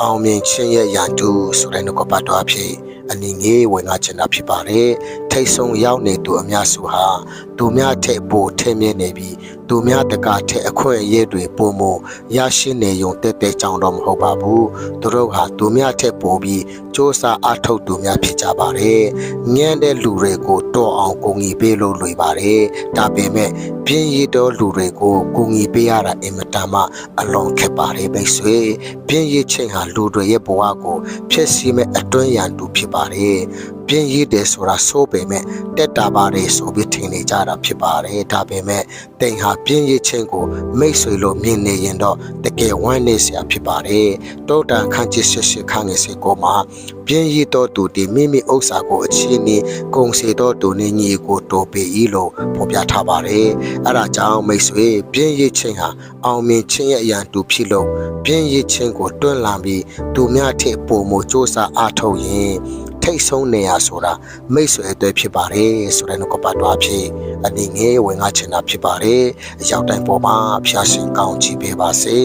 အောင်မြင်ခြင်းရဲ့ရန်သူဆိုတဲ့နှုတ်ကပတ်တော်အဖြစ်အနည်းငယ်ဝင်ငါချင်တာဖြစ်ပါတယ်ထိတ်ဆုံးရောက်နေသူအများစုဟာသူများထက်ပိုထင်မြင်နေပြီးသူများတကားထက်အခွင့်အရေးတွေပုံမရရှိနေုံတက်တဲ့ကြောင့်တော့မဟုတ်ပါဘူးသူတို့ဟာသူများထက်ပိုပြီးစ조사အားထုတ်သူများဖြစ်ကြပါတယ်ငင်းတဲ့လူတွေကိုတော်အောင်ကိုငီပေးလို့လွယ်ပါတယ်ဒါပေမဲ့ပြင်းရသောလူတွေကိုကိုငီပေးရတာအင်မတန်မှအလွန်ခက်ပါတယ်မိတ်ဆွေပြင်းရခြင်းဟာလူတွေရဲ့ဘဝကိုဖျက်ဆီးမဲ့အတွင်းရန်သူဖြစ်ပါတယ်ပြင်းရတဲ့ဆိုတာဆိုပေမဲ့တက်တာပါတယ်ဆိုပြီးထင်နေကြတာဖြစ်ပါတယ်ဒါပေမဲ့တိမ်ဟာပြင်းရခြင်းကိုမိတ်ဆွေလို့မြင်နေရင်တော့တကယ်ဝမ်းနေစရာဖြစ်ပါတယ်တောတန်ခန့်ချစ်ရှစ်ခန့်ငယ်စေကိုမှာပြင်းရတော့သူဒီမိမိဥစ္စာကိုအချင်းနေကုံစေတော့သူနေညီကိုတိုးပေ၏လို့ဖော်ပြထားပါတယ်အဲ့ဒါကြောင့်မိတ်ဆွေပြင်းရခြင်းဟာအောင်မြင်ခြင်းရဲ့အရန်သူဖြစ်လို့ပြင်းရခြင်းကိုတွန်းလှန်ပြီးသူများထက်ပိုမိုစ조사အားထုတ်ရင်ထိတ်ဆုံးနေရဆိုတာမိတ်ဆွေအတွေ့ဖြစ်ပါတယ်ဆိုတဲ့နှုတ်ကပတ်တော်အဖြစ်အနည်းငယ်ဝင်ငါချင်တာဖြစ်ပါတယ်အရောက်တိုင်းပေါ်မှာဖျားရှင်ကောင်းချီးပေးပါစေ